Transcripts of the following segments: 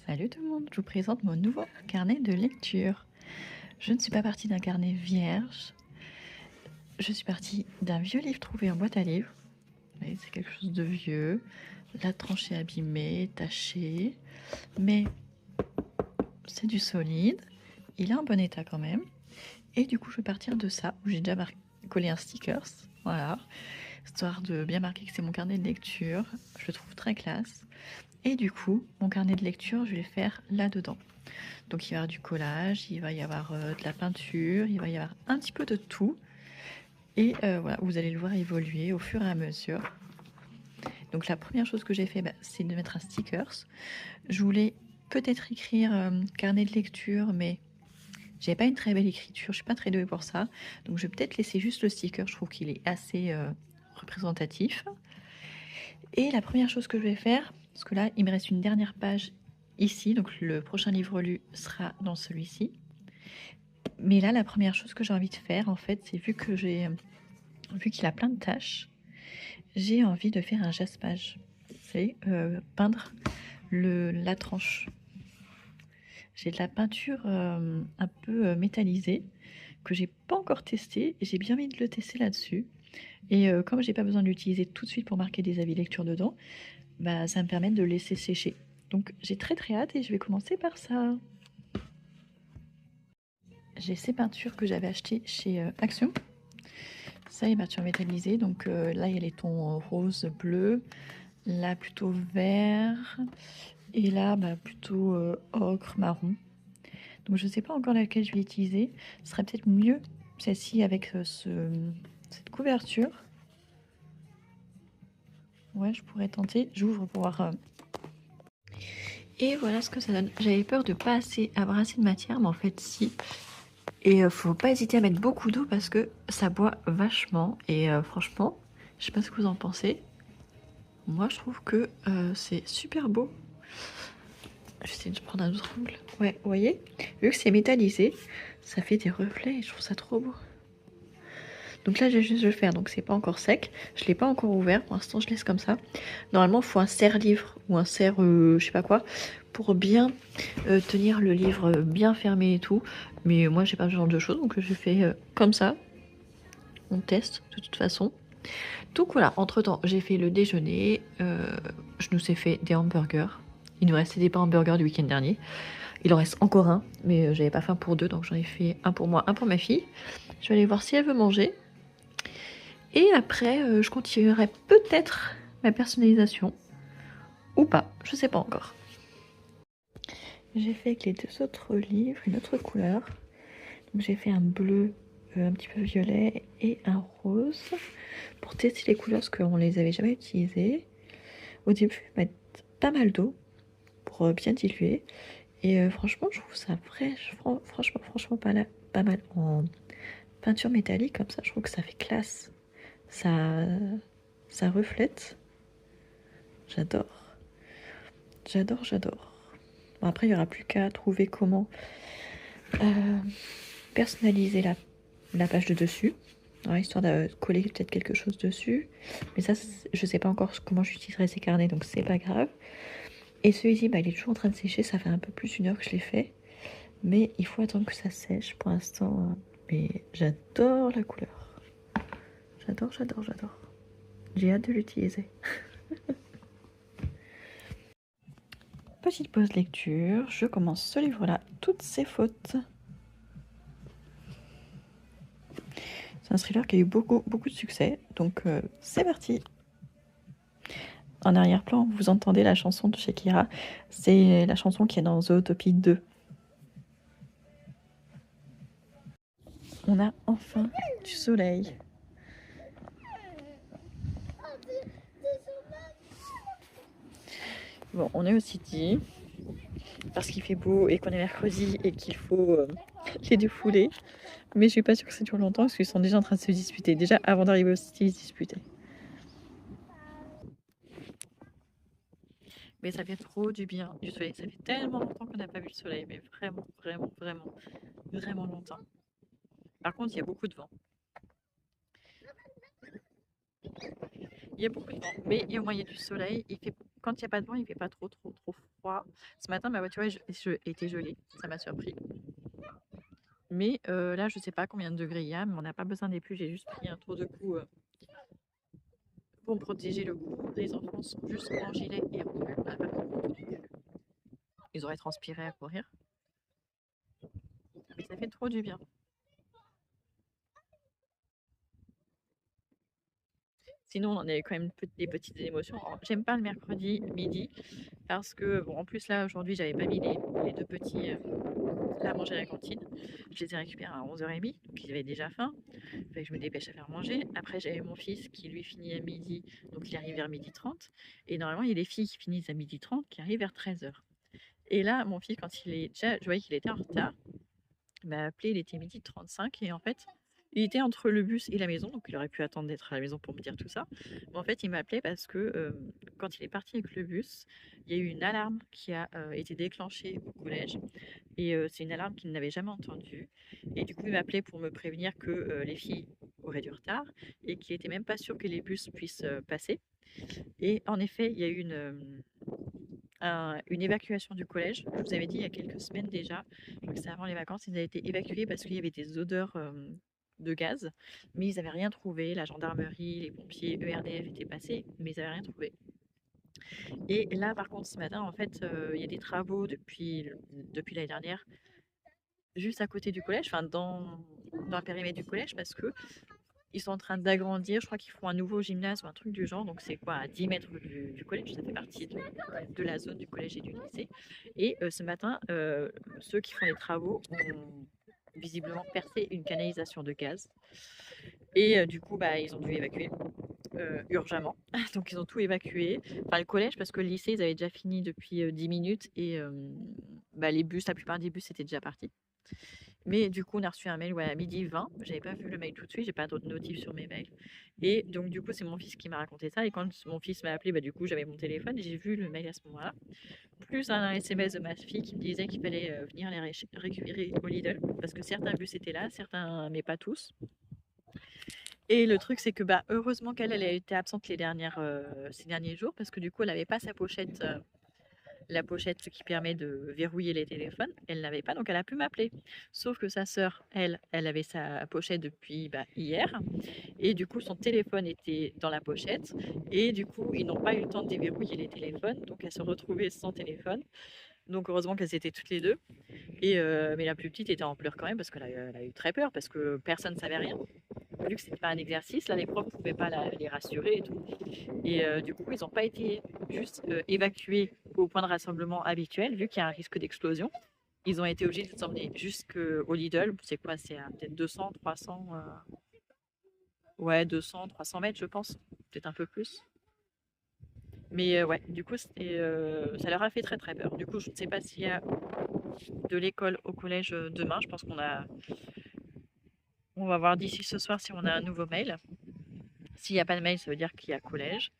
Salut tout le monde, je vous présente mon nouveau carnet de lecture. Je ne suis pas partie d'un carnet vierge, je suis partie d'un vieux livre trouvé en boîte à livres. C'est quelque chose de vieux, la tranche est abîmée, tachée, mais c'est du solide, il est en bon état quand même. Et du coup, je vais partir de ça, où j'ai déjà collé un stickers, voilà, histoire de bien marquer que c'est mon carnet de lecture. Je le trouve très classe. Et du coup, mon carnet de lecture, je vais le faire là-dedans. Donc il va y avoir du collage, il va y avoir de la peinture, il va y avoir un petit peu de tout. Et voilà, vous allez le voir évoluer au fur et à mesure. Donc la première chose que j'ai fait, c'est de mettre un stickers. Je voulais peut-être écrire carnet de lecture, mais j'ai pas une très belle écriture, je suis pas très douée pour ça. Donc je vais peut-être laisser juste le sticker, je trouve qu'il est assez représentatif. Et la première chose que je vais faire, parce que là il me reste une dernière page ici, donc le prochain livre lu sera dans celui-ci. Mais là, la première chose que j'ai envie de faire, en fait, c'est vu qu'il a plein de taches, j'ai envie de faire un jaspage. C'est peindre la tranche. J'ai de la peinture un peu métallisée que j'ai pas encore testée et j'ai bien envie de le tester là-dessus. Et comme j'ai pas besoin de l'utiliser tout de suite pour marquer des avis lecture dedans, ça me permet de le laisser sécher. Donc j'ai très très hâte et je vais commencer par ça. J'ai ces peintures que j'avais achetées chez Action. Ça est peinture métallisée, donc là il y a les tons rose, bleu, là plutôt vert, et là plutôt ocre, marron. Donc je ne sais pas encore laquelle je vais utiliser. Ce serait peut-être mieux celle-ci avec cette couverture. Ouais, je pourrais tenter. J'ouvre pour voir. Et voilà ce que ça donne. J'avais peur de pas avoir assez de matière, mais en fait si. Et faut pas hésiter à mettre beaucoup d'eau parce que ça boit vachement. Et franchement, je sais pas ce que vous en pensez. Moi, je trouve que c'est super beau. J'essaie de prendre un autre angle. Ouais, vous voyez, vu que c'est métallisé, ça fait des reflets et je trouve ça trop beau. Donc là, j'ai juste de le faire, donc c'est pas encore sec. Je l'ai pas encore ouvert, pour l'instant, je laisse comme ça. Normalement, il faut un serre-livre ou un serre, je sais pas quoi, pour bien tenir le livre bien fermé et tout. Mais moi, j'ai pas ce genre de choses, donc je fais comme ça. On teste de toute façon. Donc voilà, entre temps, j'ai fait le déjeuner. Je nous ai fait des hamburgers. Il nous restait des pains hamburgers du week-end dernier. Il en reste encore un, mais j'avais pas faim pour deux, donc j'en ai fait un pour moi, un pour ma fille. Je vais aller voir si elle veut manger. Et après, je continuerai peut-être ma personnalisation. Ou pas, je sais pas encore. J'ai fait avec les deux autres livres une autre couleur. Donc j'ai fait un bleu un petit peu violet et un rose pour tester les couleurs parce qu'on les avait jamais utilisées. Au début, je vais mettre pas mal d'eau pour bien diluer. Et franchement, je trouve ça franchement pas mal en peinture métallique comme ça. Je trouve que ça fait classe. Ça reflète. J'adore. J'adore. Bon, après, il n'y aura plus qu'à trouver comment personnaliser la page de dessus. Alors, histoire de coller peut-être quelque chose dessus. Mais ça, je sais pas encore comment j'utiliserai ces carnets, donc c'est pas grave. Et celui-ci, il est toujours en train de sécher. Ça fait un peu plus d'une heure que je l'ai fait. Mais il faut attendre que ça sèche pour l'instant. Mais j'adore la couleur. J'adore. J'ai hâte de l'utiliser. Petite pause lecture. Je commence ce livre-là. Toutes ses fautes. C'est un thriller qui a eu beaucoup de succès. Donc c'est parti. En arrière-plan, vous entendez la chanson de Shakira. C'est la chanson qui est dans Zootopie 2. On a enfin du soleil. Bon, on est au City parce qu'il fait beau et qu'on est mercredi et qu'il faut les défouler. Mais je suis pas sûre que ça dure longtemps parce qu'ils sont déjà en train de se disputer. Déjà, avant d'arriver au City, ils se disputaient. Mais ça fait trop du bien du soleil. Ça fait tellement longtemps qu'on n'a pas vu le soleil, mais vraiment longtemps. Par contre, il y a beaucoup de vent. Il y a beaucoup de vent, mais au moins il y a du soleil. Il fait quand il n'y a pas de vent, il fait pas trop froid. Ce matin, ma voiture était gelée, ça m'a surpris. Mais là, je sais pas combien de degrés il y a, mais on n'a pas besoin des pluies. J'ai juste pris un tour de cou pour me protéger le cou. Les enfants sont juste en gilet et en pull. Ils auraient transpiré à courir. Mais ça fait trop du bien. Sinon, on a quand même des petites émotions. J'aime pas le mercredi midi parce que, bon, en plus là, aujourd'hui, j'avais pas mis les deux petits à manger à la cantine. Je les ai récupérés à 11h30, donc ils avaient déjà faim. Fait que je me dépêche à faire manger. Après, j'avais mon fils qui lui finit à midi, donc il arrive vers 12h30. Et normalement, il y a les filles qui finissent à 12h30 qui arrivent vers 13h. Et là, mon fils, quand il est déjà, je voyais qu'il était en retard. Il m'a appelé, il était 12h35 et en fait, il était entre le bus et la maison, donc il aurait pu attendre d'être à la maison pour me dire tout ça. Mais en fait, il m'a appelé parce que quand il est parti avec le bus, il y a eu une alarme qui a été déclenchée au collège. Et c'est une alarme qu'il n'avait jamais entendue. Et du coup, il m'a appelé pour me prévenir que les filles auraient du retard et qu'il n'était même pas sûr que les bus puissent passer. Et en effet, il y a eu une évacuation du collège. Je vous avais dit il y a quelques semaines déjà, je crois que c'était avant les vacances, ils avaient été évacués parce qu'il y avait des odeurs de gaz, mais ils n'avaient rien trouvé. La gendarmerie, les pompiers, ERDF étaient passés, mais ils n'avaient rien trouvé. Et là, par contre, ce matin, en fait, il y a des travaux depuis l'année dernière, juste à côté du collège, enfin dans le périmètre du collège, parce que ils sont en train d'agrandir. Je crois qu'ils font un nouveau gymnase ou un truc du genre. Donc, c'est quoi, à 10 mètres du collège. Ça fait partie de la zone du collège et du lycée. Et ce matin, ceux qui font les travaux ont visiblement percé une canalisation de gaz. Et du coup, bah, ils ont dû évacuer urgemment. Donc, ils ont tout évacué. Enfin, le collège, parce que le lycée, ils avaient déjà fini depuis 10 minutes. Et bah, les bus, la plupart des bus étaient déjà partis. Mais du coup, on a reçu un mail à 12h20. J'avais pas vu le mail tout de suite, j'ai pas d'autres notifs sur mes mails. Et donc, du coup, c'est mon fils qui m'a raconté ça. Et quand mon fils m'a appelé, bah, du coup, j'avais mon téléphone et j'ai vu le mail à ce moment-là. Plus un SMS de ma fille qui me disait qu'il fallait venir les récupérer au Lidl. Parce que certains bus étaient là, certains, mais pas tous. Et le truc, c'est que bah, heureusement qu'elle a été absente ces derniers jours. Parce que du coup, elle n'avait pas sa pochette. La pochette qui permet de verrouiller les téléphones, elle l'avait pas, donc elle a pu m'appeler. Sauf que sa sœur, elle avait sa pochette depuis hier, et du coup son téléphone était dans la pochette, et du coup ils n'ont pas eu le temps de déverrouiller les téléphones, donc elle se retrouvait sans téléphone. Donc heureusement qu'elles étaient toutes les deux. Mais la plus petite était en pleurs quand même parce qu'elle a eu très peur parce que personne ne savait rien. Vu que c'était pas un exercice, là les profs ne pouvaient pas les rassurer et tout. Et du coup, ils n'ont pas été juste évacués au point de rassemblement habituel, vu qu'il y a un risque d'explosion. Ils ont été obligés de s'emmener jusqu'au Lidl. C'est quoi? C'est peut-être 200, 300, ouais, 200, 300 mètres, je pense. Peut-être un peu plus. Mais ouais, du coup, ça leur a fait très très peur. Du coup, je ne sais pas s'il y a de l'école au collège demain. Je pense on va voir d'ici ce soir si on a un nouveau mail. S'il n'y a pas de mail, ça veut dire qu'il y a collège.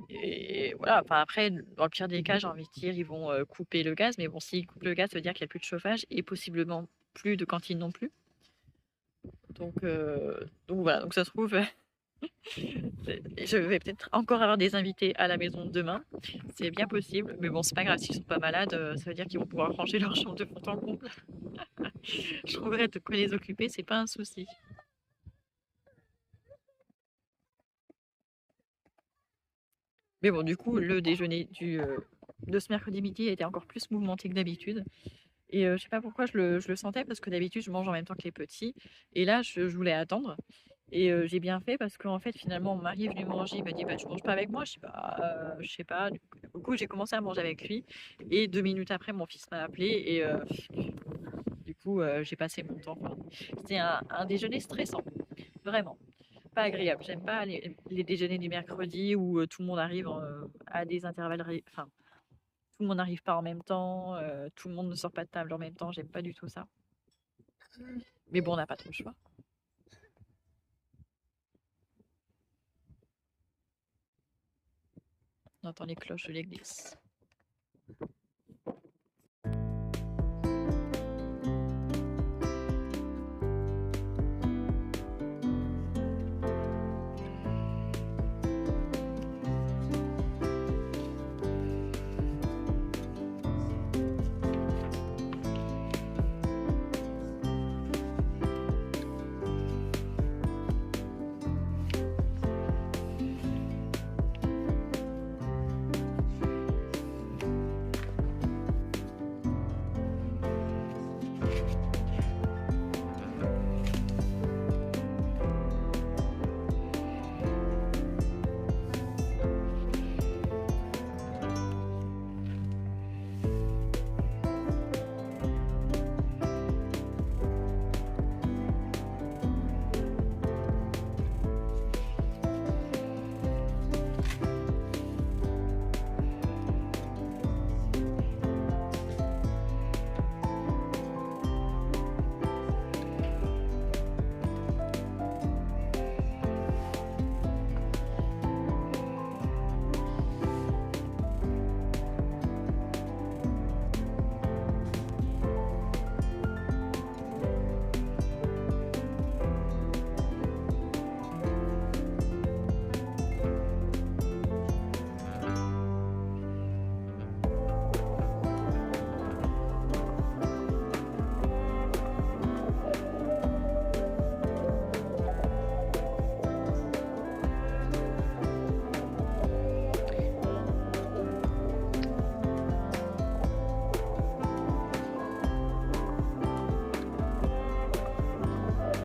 Et voilà, enfin après, dans le pire des cas, j'ai envie de dire, ils vont couper le gaz. Mais bon, s'ils coupent le gaz, ça veut dire qu'il n'y a plus de chauffage et possiblement plus de cantine non plus. Donc voilà, donc ça se trouve, je vais peut-être encore avoir des invités à la maison demain. C'est bien possible, mais bon, c'est pas grave, s'ils sont pas malades, ça veut dire qu'ils vont pouvoir ranger leur chambre de fond en comble. Je trouverai de quoi les occuper, c'est pas un souci. Mais bon, du coup, le déjeuner de ce mercredi midi a été encore plus mouvementé que d'habitude. Et je sais pas pourquoi je le sentais, parce que d'habitude, je mange en même temps que les petits. Et là, je voulais attendre. Et j'ai bien fait parce qu'en fait, finalement, mon mari est venu manger. Il m'a dit, bah, tu manges pas avec moi? Je sais pas. Je sais pas. Du coup, j'ai commencé à manger avec lui. Et 2 minutes après, mon fils m'a appelé. Et du coup, j'ai passé mon temps. Enfin, c'était un déjeuner stressant. Vraiment. Pas agréable. J'aime pas les déjeuners du mercredi où tout le monde arrive à des intervalles. Enfin, tout le monde n'arrive pas en même temps. Tout le monde ne sort pas de table en même temps. J'aime pas du tout ça. Mais bon, on n'a pas trop le choix. On entend les cloches de l'église.